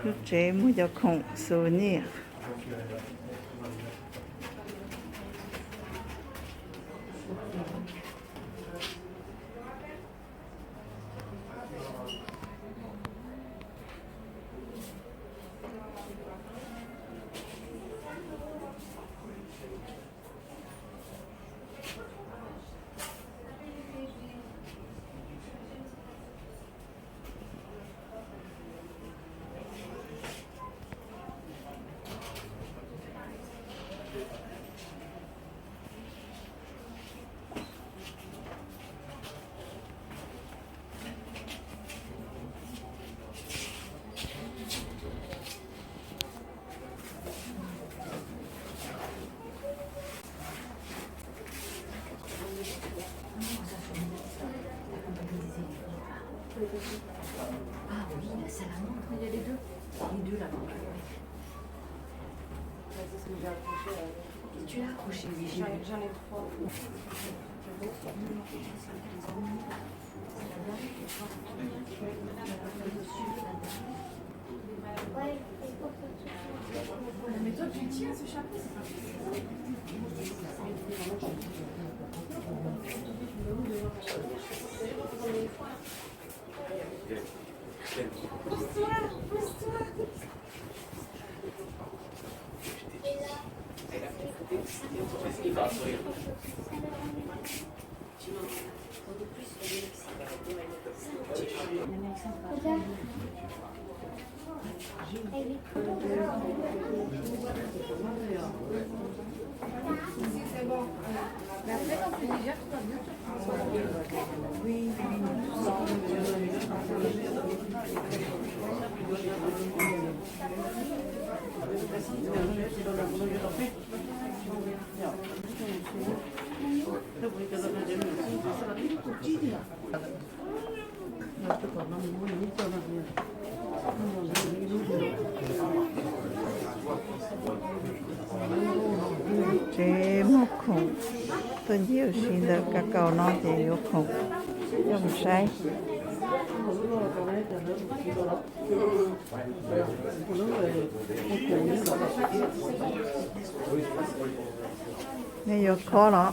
lúc chế mua cho khổng souvenir. Ah oui, la salamandre, il y a les deux. Les deux là. Et tu l'as accroché, oui, j'ai vu. J'en ai trois. Mais toi, tu tiens ce chapeau, c'est pas c'est bon. Mais après, quand tu dis déjà, tout va bien. Oui, Chế một khổng tôi nhiều xin được các cậu nó chế vô khổng dùng say. Này vô khó đó.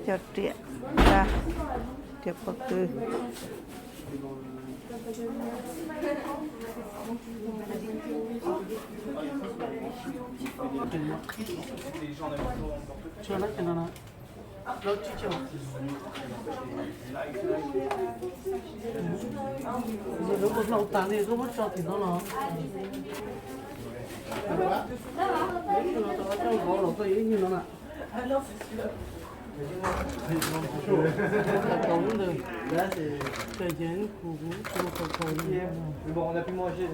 Cho triệt ra triệt bậc tư. Chưa lắc cái nó đâu chứ chưa giờ nó một lẩu tán thì nó mất cho thì nó nó cho gõ lẩu tôi như nó nè cống được là thời gian của cầu Bon, on a pu manger.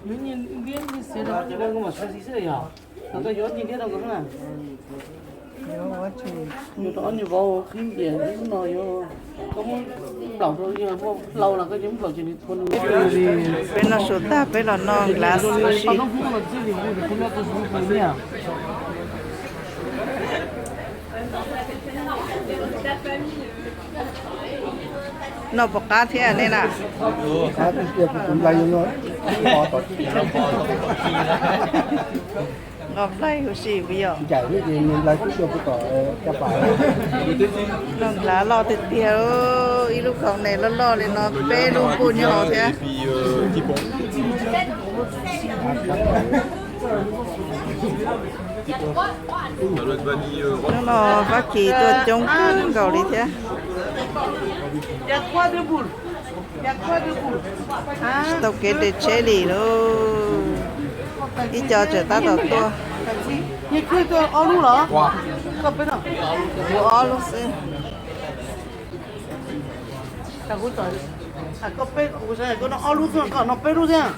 nhưng nhìn biết như thế đó chứ không mà sao gì thế nhở nó có gió như thế đâu có nào Vô quá chị. như đó như vào khi về cái nó vô có muốn lẩu thôi nhưng mà lâu là cái giống lẩu chỉ đi thôn Bên nó sụt ta bên nó non glass sushi. nó cũng là cái gì thì không biết tôi cũng không nhỉ Nó bọc cá thế này nè. Cá thì cũng lấy luôn. Ngọc đây của chị bây giờ. Chạy cái gì mình lấy cái cái tỏi cho phải. Nó lá lo thịt tiêu, ít lúc còn này lo thì nó bê luôn buồn như họ thế. Nó bác kỳ tôi chống cầu đi thế. Tao kể để chế đi đâu. ít cho trở ta đầu tua như kia cái alu là có bên nào của luôn xí cái của trời có bên của trời có nó alu thôi có nó bên luôn nha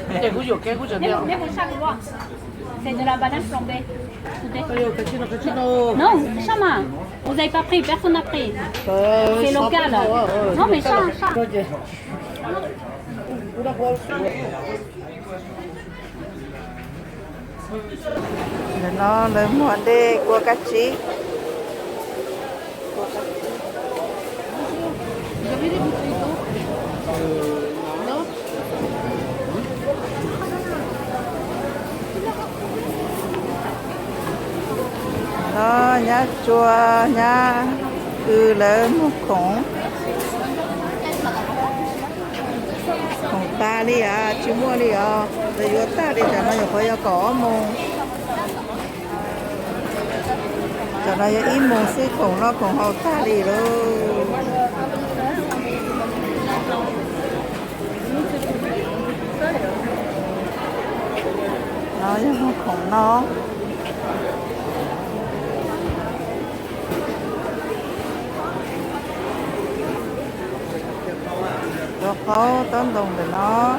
cái của nhiều cái của trời Mais vous savez voir. C'est de la banane flambée. Cappuccino. Non, Chama, vous n'avez pas pris, personne n'a pris. C'est local. Non, mais ça. để nó lấy mua đi của các chị nó nhá chua nhá lấy một khổng ta đi à chú mua đi à để vô ta đi cho nó phải có mông cho nó ít mông xí khổng nó khổng hậu ta đi luôn nó như không khổng nó cho khó tóm đồng để nó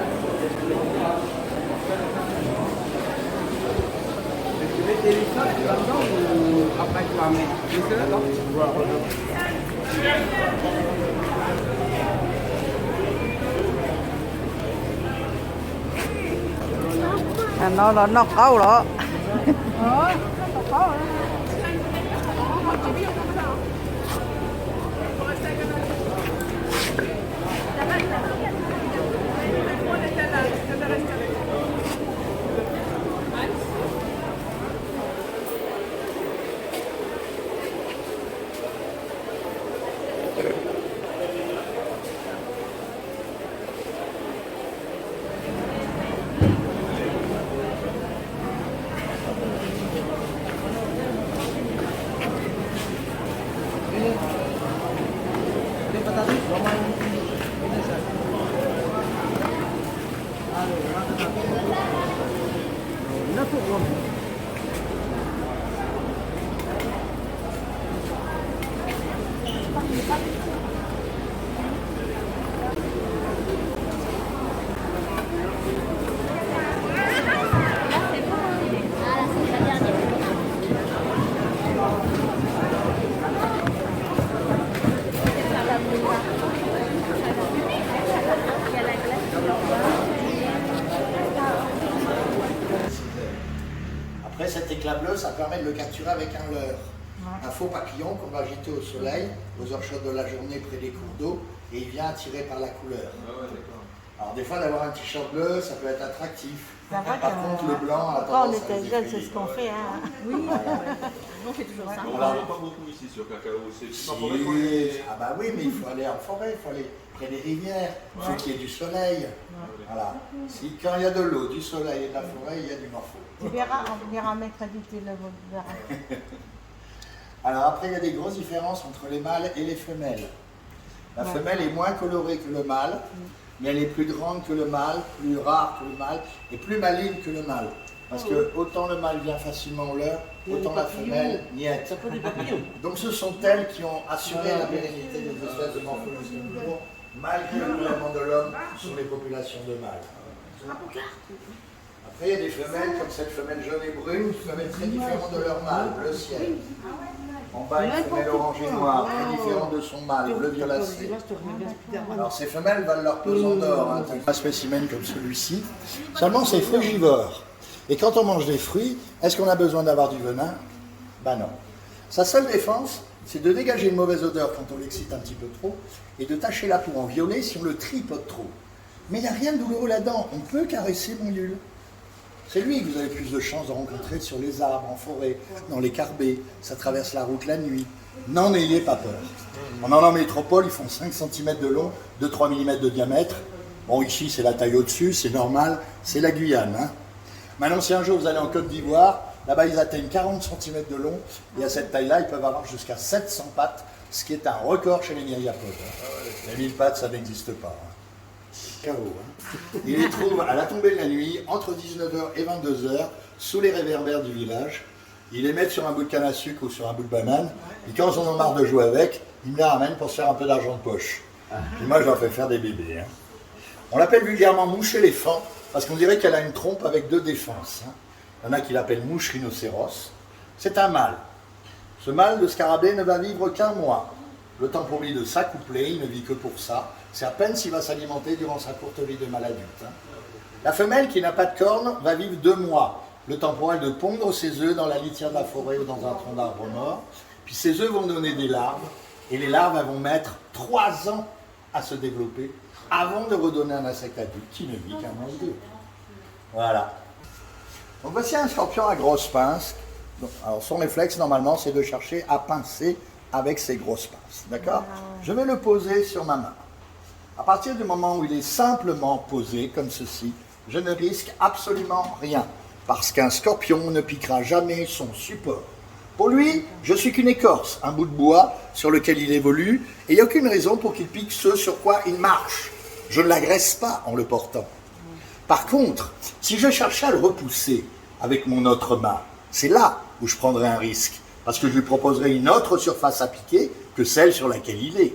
nó câu đó Après, cet éclat bleu, ça permet de le capturer avec un leurre. Un faux papillon qu'on va jeter au soleil, aux heures chaudes de la journée près des cours d'eau, et il vient attirer par la couleur. Alors des fois, d'avoir un t-shirt bleu, ça peut être attractif. Par contre, le blanc a quand on tendance à était les jeune, c'est effrayer. ce qu'on fait. Hein. Oui, On fait toujours ça. On n'en a pas beaucoup ici sur Cacao. C'est pas pour les Si. Ah bah oui, mais il faut aller en forêt, il faut aller près des rivières, il faut qu'il y ait du soleil. Voilà. Si, quand il y a de l'eau, du soleil et de la forêt, il y a du morpho. Tu verras, on verra mercredi, tu le verras. Alors après, il y a des grosses différences entre les mâles et les femelles. La femelle est moins colorée que le mâle, mais elle est plus grande que le mâle, plus rare que le mâle et plus maligne que le mâle. Parce que autant le mâle vient facilement au leurre, autant la femelle n'y est. Donc ce sont elles qui ont assuré la pérennité des espèces de morphologie de jour, malgré le prélèvement de l'homme sur les populations de mâles. Après, il y a des femelles comme cette femelle jaune et brune qui peuvent être très différentes de leur mâle, bleu ciel. En bas, une femelle orange et noire, très différente de son mâle, bleu violacé. Alors ces femelles valent leur pesant d'or, hein, un spécimen comme celui-ci. Seulement, c'est frugivore. Et quand on mange des fruits, est-ce qu'on a besoin d'avoir du venin? Ben non. Sa seule défense, c'est de dégager une mauvaise odeur quand on l'excite un petit peu trop, et de tacher la peau en violet si on le tripote trop. Mais il n'y a rien de douloureux là-dedans, on peut caresser mon Yule. C'est lui que vous avez plus de chances de rencontrer sur les arbres, en forêt, dans les carbets, ça traverse la route la nuit. N'en ayez pas peur. En métropole, ils font 5 cm de long, 2-3 mm de diamètre. Bon, ici, c'est la taille au-dessus, c'est normal, c'est la Guyane. Hein. Maintenant, si un jour vous allez en Côte d'Ivoire, là-bas, ils atteignent 40 cm de long, et à cette taille-là, ils peuvent avoir jusqu'à 700 pattes, ce qui est un record chez les myriapodes. Hein. Les 1000 pattes, ça n'existe pas. Hein. Chaos, hein. Il les trouve à la tombée de la nuit, entre 19h et 22h, sous les réverbères du village. Ils les mettent sur un bout de canne à sucre ou sur un bout de banane. Et quand ils en ont marre de jouer avec, ils me les ramènent pour se faire un peu d'argent de poche. Puis moi, je leur fais faire des bébés. Hein. On l'appelle vulgairement mouche éléphant, parce qu'on dirait qu'elle a une trompe avec 2 défenses. Hein. Il y en a qui l'appellent mouche rhinocéros. C'est un mâle. Ce mâle de scarabée ne va vivre qu'1 mois. Le temps pour lui de s'accoupler, il ne vit que pour ça. C'est à peine s'il va s'alimenter durant sa courte vie de mâle adulte. Hein. La femelle, qui n'a pas de cornes, va vivre 2 mois. Le temps pour elle de pondre ses œufs dans la litière de la forêt ou dans un tronc d'arbre mort. Puis ces œufs vont donner des larves. Et les larves elles vont mettre 3 ans à se développer avant de redonner un insecte adulte qui ne vit qu'un mois ou 2. Voilà. Donc voici un scorpion à grosses pinces. Donc, alors son réflexe normalement c'est de chercher à pincer avec ses grosses pinces. D'accord ? Je vais le poser sur ma main. À partir du moment où il est simplement posé comme ceci, je ne risque absolument rien. Parce qu'un scorpion ne piquera jamais son support. Pour lui, je suis qu'une écorce, un bout de bois sur lequel il évolue, et il n'y a aucune raison pour qu'il pique ce sur quoi il marche. Je ne l'agresse pas en le portant. Par contre, si je cherchais à le repousser avec mon autre main, c'est là où je prendrais un risque, parce que je lui proposerais une autre surface à piquer que celle sur laquelle il est.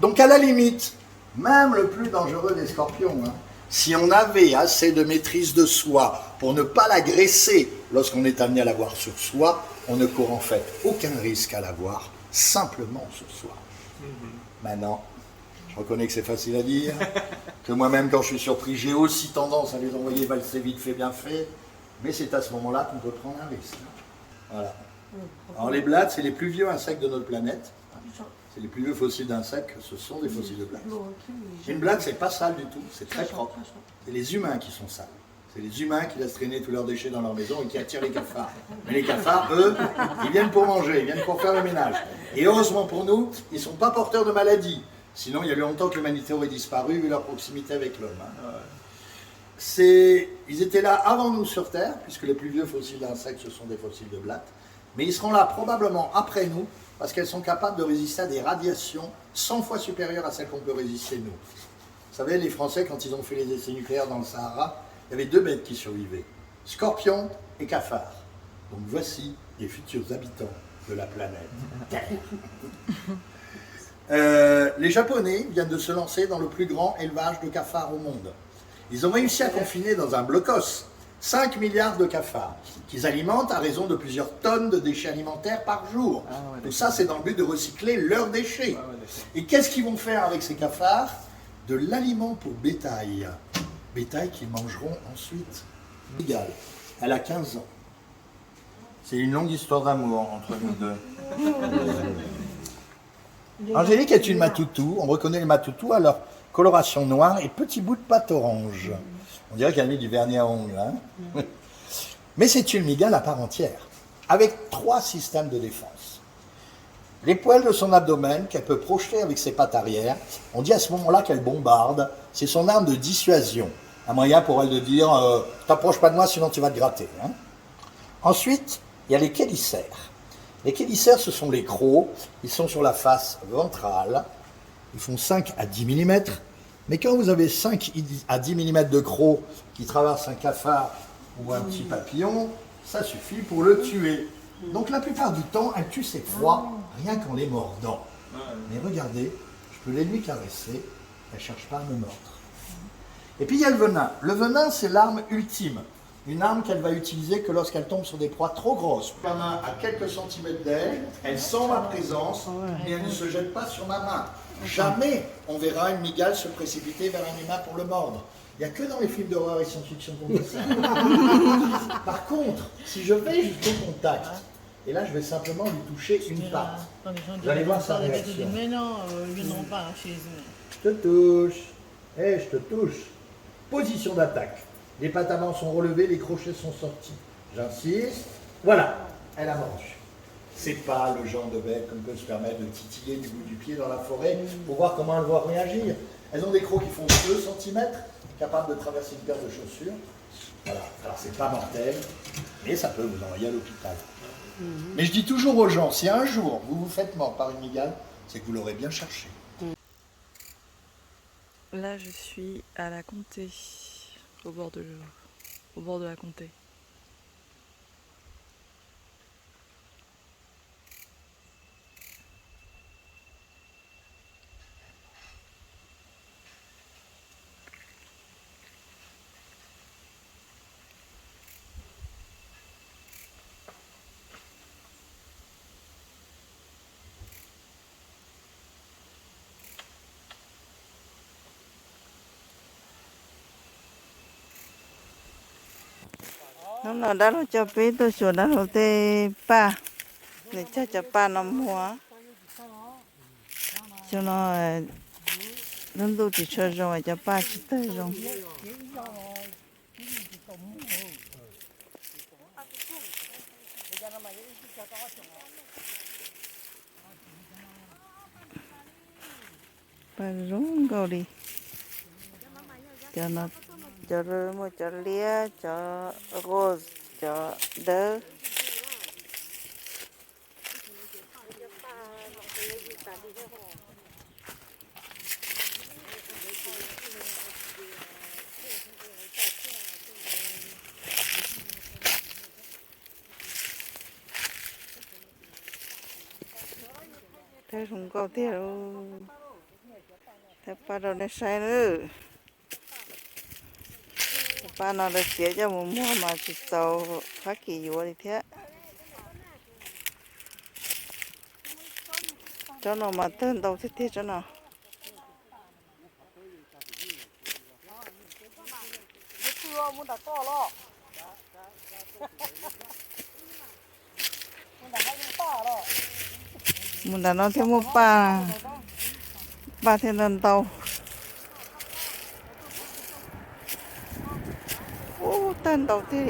Donc à la limite, même le plus dangereux des scorpions, hein, si on avait assez de maîtrise de soi pour ne pas l'agresser lorsqu'on est amené à l'avoir sur soi, on ne court en fait aucun risque à l'avoir simplement sur soi. Maintenant, je reconnais que c'est facile à dire, que moi-même quand je suis surpris, j'ai aussi tendance à les envoyer valser vite fait, bien fait, mais c'est à ce moment-là qu'on peut prendre un risque. Voilà. Alors les blattes, c'est les plus vieux insectes de notre planète. C'est les plus vieux fossiles d'insectes, ce sont des fossiles de blattes. Une blatte, c'est pas sale du tout, c'est très propre. C'est les humains qui sont sales. C'est les humains qui laissent traîner tous leurs déchets dans leur maison et qui attirent les cafards. Mais les cafards, eux, ils viennent pour manger, ils viennent pour faire le ménage. Et heureusement pour nous, ils ne sont pas porteurs de maladies. Sinon, il y a longtemps que l'humanité aurait disparu vu leur proximité avec l'homme. Hein. Ils étaient là avant nous sur Terre, puisque les plus vieux fossiles d'insectes, ce sont des fossiles de blattes. Mais ils seront là probablement après nous, parce qu'elles sont capables de résister à des radiations 100 fois supérieures à celles qu'on peut résister nous. Vous savez, les Français, quand ils ont fait les essais nucléaires dans le Sahara, il y avait 2 bêtes qui survivaient, scorpions et cafards. Donc voici les futurs habitants de la planète Terre. Les Japonais viennent de se lancer dans le plus grand élevage de cafards au monde. Ils ont réussi à confiner dans un blocos 5 milliards de cafards, qu'ils alimentent à raison de plusieurs tonnes de déchets alimentaires par jour. Tout ça, c'est dans le but de recycler leurs déchets. Et qu'est-ce qu'ils vont faire avec ces cafards? De l'aliment pour bétail. Bétail qu'ils mangeront ensuite. Égal. Elle a 15 ans. C'est une longue histoire d'amour entre nous deux. Angélique est une matoutou. On reconnaît les matoutous à leur coloration noire et petits bouts de pâte orange. On dirait qu'elle a mis du vernis à ongles. Hein. Mais c'est une mygale à part entière, avec 3 systèmes de défense. Les poils de son abdomen qu'elle peut projeter avec ses pattes arrière, on dit à ce moment-là qu'elle bombarde, c'est son arme de dissuasion. Un moyen pour elle de dire « t'approches pas de moi sinon tu vas te gratter hein. ». Ensuite, il y a les chélicères. Les chélicères, ce sont les crocs, ils sont sur la face ventrale, ils font 5 à 10 mm. Mais quand vous avez 5 à 10 mm de crocs qui traversent un cafard ou un petit papillon, ça suffit pour le tuer. Donc la plupart du temps, elle tue ses proies rien qu'en les mordant. Mais regardez, je peux les lui caresser, elle ne cherche pas à me mordre. Et puis il y a le venin. Le venin, c'est l'arme ultime. Une arme qu'elle va utiliser que lorsqu'elle tombe sur des proies trop grosses. Ma main à quelques centimètres d'elle, elle sent ma présence, mais elle ne se jette pas sur ma main. Jamais on verra une mygale se précipiter vers un humain pour le mordre. Il n'y a que dans les films d'horreur et science-fiction qu'on voit ça. Par contre, si je vais jusqu'au contact, et là je vais simplement lui toucher une patte, vous allez voir sa réaction. Mais non, ils ne viendront pas chez eux. Je te touche, je te touche. Position d'attaque. Les pattes avant sont relevées, les crochets sont sortis. J'insiste. Voilà, elle a mordu. C'est pas le genre de bête qu'on peut se permettre de titiller du bout du pied dans la forêt pour voir comment elles vont réagir. Elles ont des crocs qui font 2 cm, capables de traverser une paire de chaussures. Voilà, alors c'est pas mortel, mais ça peut vous envoyer à l'hôpital. Mais je dis toujours aux gens, si un jour vous vous faites mordre par une mygale, c'est que vous l'aurez bien cherché. Là, je suis à la Comté, au bord de la Comté. Nó đã nó cho bé tôi xuống đã nó tê ba để cho ba nó mua cho nó đủ chỉ cho rồi cho ba chỉ tới rồi ba rung cầu đi cho nó cho một cho lia cho rose cho đỡ thế không có tiền đâu thế ba đâu để sai nữa ba nó đã xé cho một mua mà chỉ tàu phát kỳ vô đi thế cho nó mà tên tàu thế cho nó muốn đã nó thêm một ba thêm lần tàu tên đầu tiên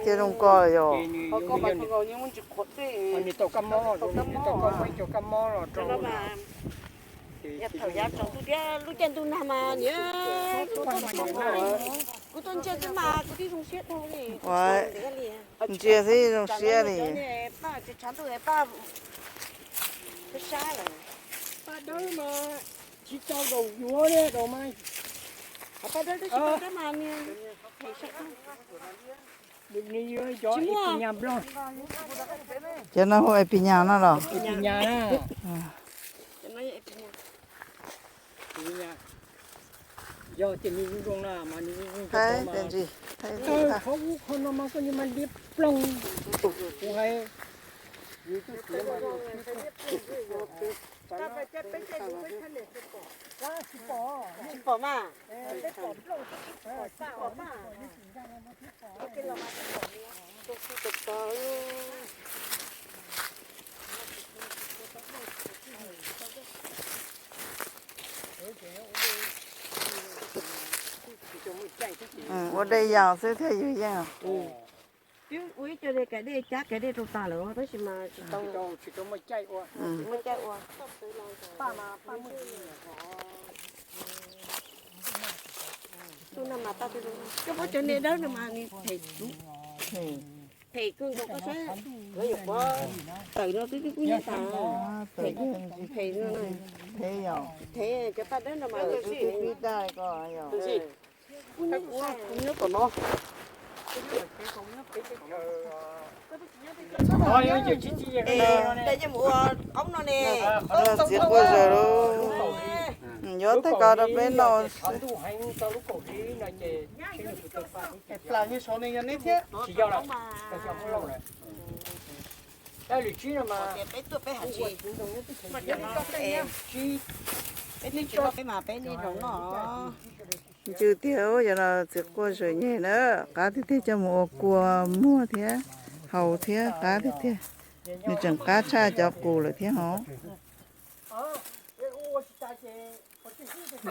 chưa đông coi rồi có mà có những cái cột đấy mình tàu cam mò rồi mình tàu cam mấy chỗ cam mò rồi trong nhập thầu giá trong tôi kia lúc trên tôi làm mà nhớ cô tôi chơi cái mà cô đi dùng xiết thôi đi vậy chia gì dùng xiết đi ba chỉ chán tôi ba cái xa rồi ba đó mà chỉ cho đồ vúa đấy đồ mai ba đó chỉ cái mà nè cho nó hội pin nhà nó rồi pin nhà đó do tiền như trong là mà như thấy tên gì thấy không nó mà có nhưng mà điệp plong cũng hay như cái gì mà chỉ bỏ mà ở đây giàu sẽ thấy như vậy chứ uống cho đây cái đây chắc cái đây trong ta nữa đó chỉ mà chỉ có một chai qua mới chạy qua tôi nằm mà ta tôi cái bữa trên đây đó mà thầy thầy cương có cái rồi dục quá tự nó cái quý ta thầy nó này thế giàu thầy cho ta đến là mà quý ta có giàu nước của nó đây cho mua ống nó nè giết qua giờ đâu nhớ thấy có được bên nó là như số này nhân thế chỉ giao là không lâu rồi đây là chỉ mà bé tôi bé hạt gì mà cho nó em bé đi cho cái mà bé đi đóng nó chưa thiếu giờ là giết qua rồi nhẹ nữa cá thì thế cho mua thế hầu thế cá thì thế như chẳng cá cha cho cụ là thế hả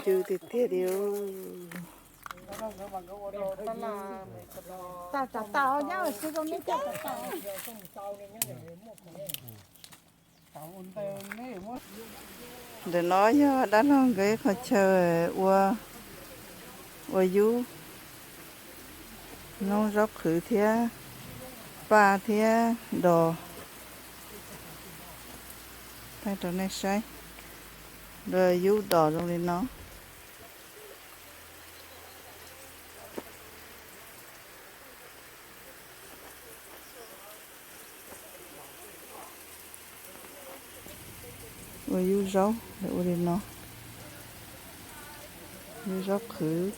chưa thì thế điều ta ta tao nhá chứ không biết ta tao để nói cho đã lòng cái khó chờ qua qua du nó rất khử thế ba thế đồ tay trò này sai rồi du đỏ trong đi nó rồi du rau để uống đi nó du rau khử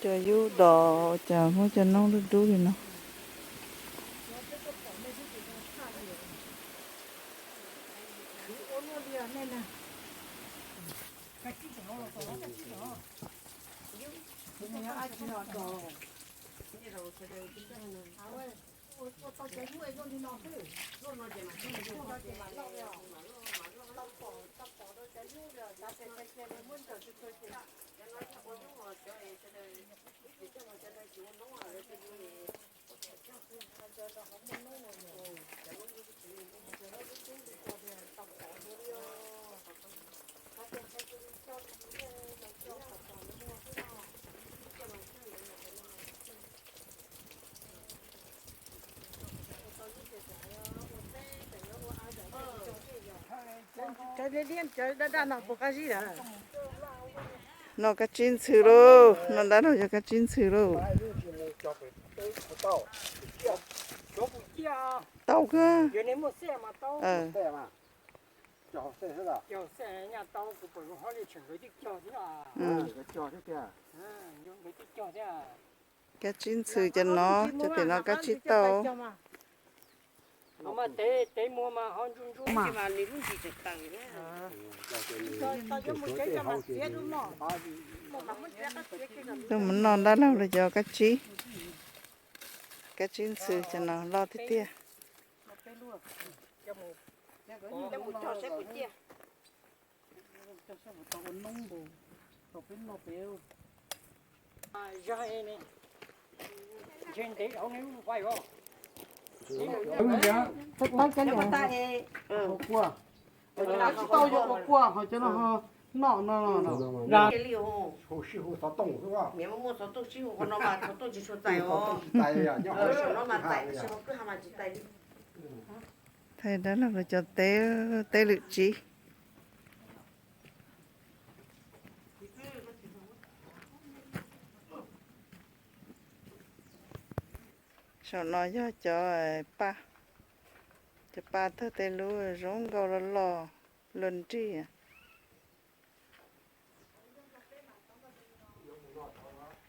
chờ du đỏ chờ mua cho nó đu đu thì nó cái đấy điên trời đã nào có cái gì đó nó cái chín sứ rồi nó đã nói cho cái chín sứ rồi tàu cơ ờ cái chín sứ cho nó cho thì nó cái chín tàu mà tế mua mà họ chung mà nếu không chỉ được tặng nữa tao cho một cái cho mà xé đúng không tôi muốn non đã lâu rồi cho cái chín sứ cho nó lo thế tia cho một trò xếp cái kia ra này trên tế ông nếu quay không tao cái này qua tao cho qua họ cho nó ra cái liều hồ sư hồ sáu tông đúng không? nếu mà mua số tôi chịu còn nó mà số tôi chỉ số tài Sáu ó tông tài à, nhỏ số nó mà tài thì số cứ ham mà chỉ tài đi thầy đã là cho tế lự trí sau nó cho ba thơ tế lũ rong gầu là lò lần trí à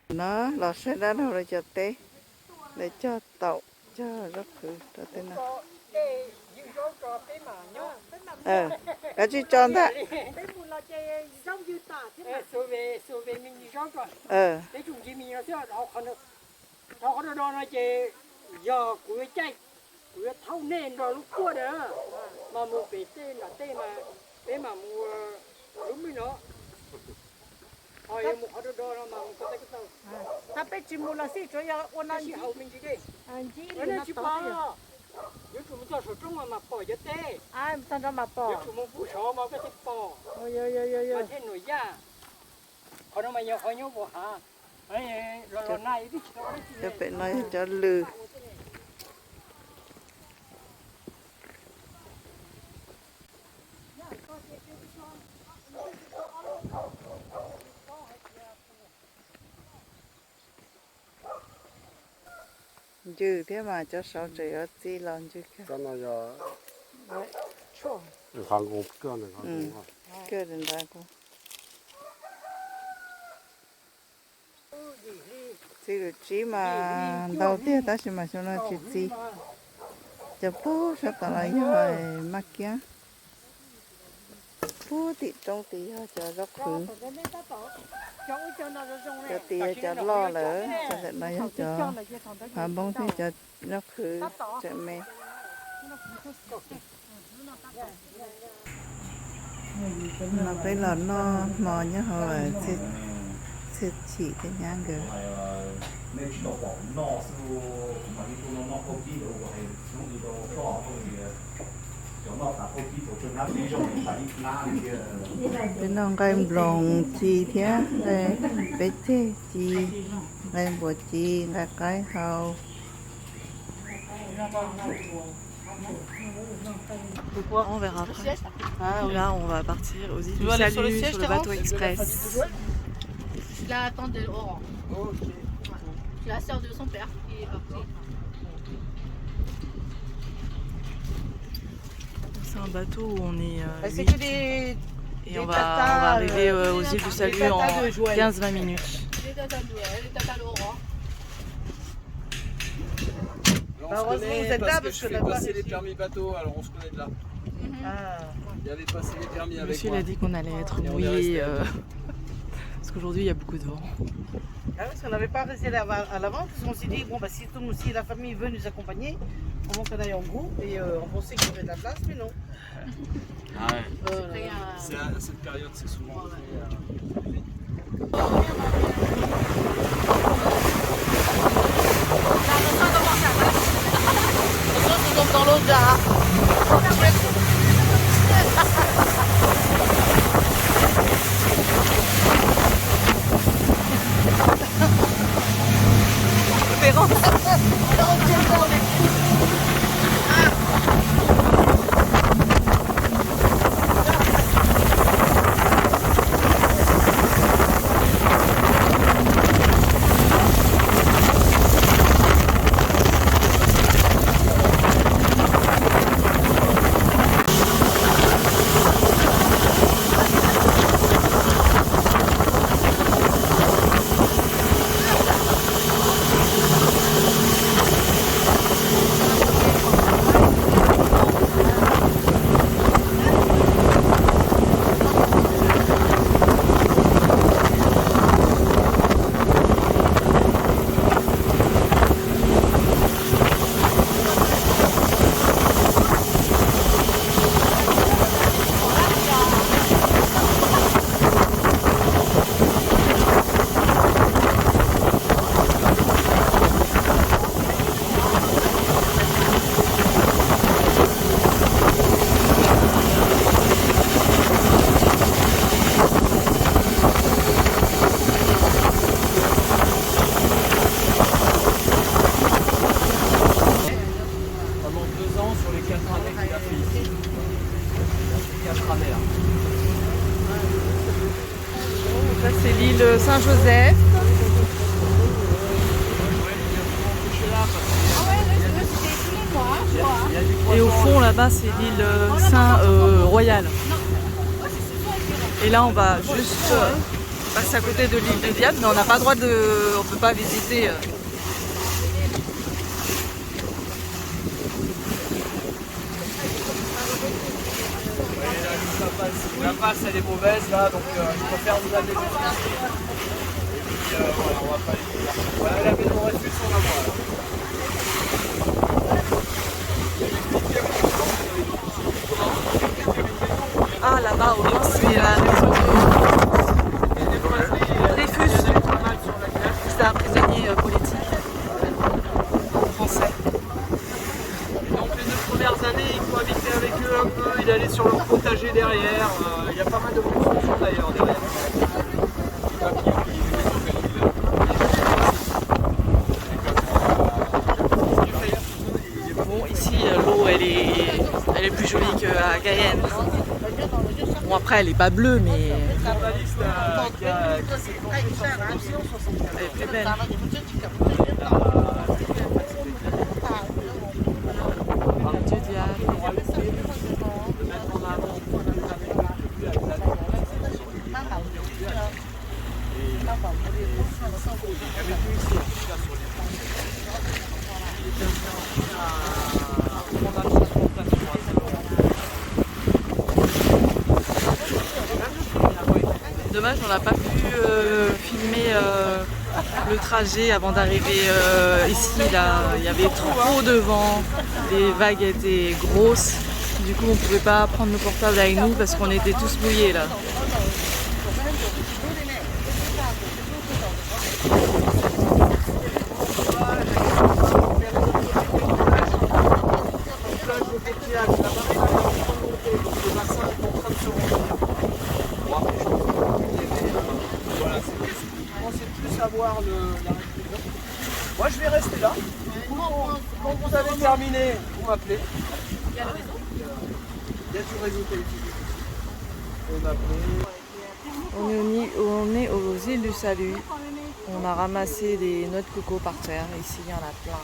nó lò xe đã đâu rồi cho tế để cho tàu cho rất khử cho tên nào cái gì tròn thế số về mình đi rõ rồi để chúng chỉ mình nó đó nó chơi giờ của chạy của thâu nên rồi lúc qua đó mà một cái tên là tên mà để mà mua đúng mới nó hồi một họ đó mà một cái tao ta biết chỉ mua là gì cho ya ôn chỉ hậu mình chỉ đi anh chỉ cái này chỉ bỏ nếu chúng ta sử dụng mà bỏ cho tê ai tao cho mà bỏ nếu chúng mình phụ số mà cái thì bỏ ôi mà thế nổi da họ nó mà nhiều họ nhiều bỏ hả ấy rồi này đi cho phải nói cho lư dư thế mà cho sáu trời ở gì lần chứ kia cái này giờ hàng gồm cơ này hàng gồm cơ đến đây cô chỉ được chỉ mà đầu tiên ta chỉ mà cho nó chỉ cho bố sẽ tạo lại rồi mắc kia bố thì trong tí cho rất khứ cháu cho nó trong cho này tí cho lo lỡ cho sẽ nói cho hà bông thì cho rất khứ cho mẹ nó phải là nó mò nhá họ là sẽ chỉ cái nhang kìa cái non cái lòng chi thế đây bé thế chi cái bộ chi cái hậu Pourquoi on verra après. Ah, là, on va partir aux îles du Salut sur le bateau express. Je la attendais Laurent. C'est la sœur de son père qui est partie. C'est un bateau où on est C'est 8 que des. et on va arriver aux îles du Salut en 15-20 minutes. Les tatas de Noël, les tatas Laurent. Heureusement, vous êtes là parce que fais passer les permis bateau, alors on se connaît de là. Il y avait passé les permis avec Monsieur moi. a dit qu'on allait être Et on est mouillé resté. parce qu'aujourd'hui il y a beaucoup de vent. Ah oui, parce qu'on n'avait pas resté à l'avant, parce qu'on s'est dit, bon, bah, si la famille veut nous accompagner, on qu'on aille en groupe, et on pensait qu'il y avait de la place, mais non. Ah ouais. C'est à cette période, c'est souvent. Dans l'eau déjà. Ça c'est l'île Saint-Joseph. Et au fond là-bas c'est l'île Saint-Royal. Et là on va juste passer à côté de l'île de Diable, mais on n'a pas le droit on peut pas visiter. La passe elle est mauvaise là, donc je préfère vous amener. Et puis voilà, on va pas aller plus loin. Voilà la maison refuge sur la voie. Ah là-bas au loin c'est la maison de Dreyfus. C'est un prisonnier politique français. Donc les 9 premières années, il faut habiter avec eux un peu, il allait sur leur potager derrière. Il y a pas mal de constructions d'ailleurs derrière. Bon, ici l'eau elle est plus jolie qu'à Cayenne. Bon après elle est pas bleue mais elle est plus belle. Dieu diable. dommage, on n'a pas pu filmer le trajet avant d'arriver ici. Là, il y avait trop de vent, les vagues étaient grosses. Du coup, on pouvait pas prendre le portable avec nous parce qu'on était tous mouillés là. Savoir moi je vais rester là. Quand vous avez terminé, vous m'appelez. Il y a le réseau. Il y a du réseau téléphonique. On est aux îles du Salut. On a ramassé des noix de coco par terre. Ici, il y en a plein.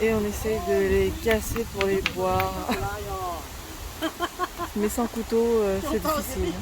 Et on essaye de les casser pour les boire. Mais sans couteau, c'est difficile.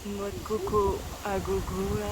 Noix de coco à gogo là.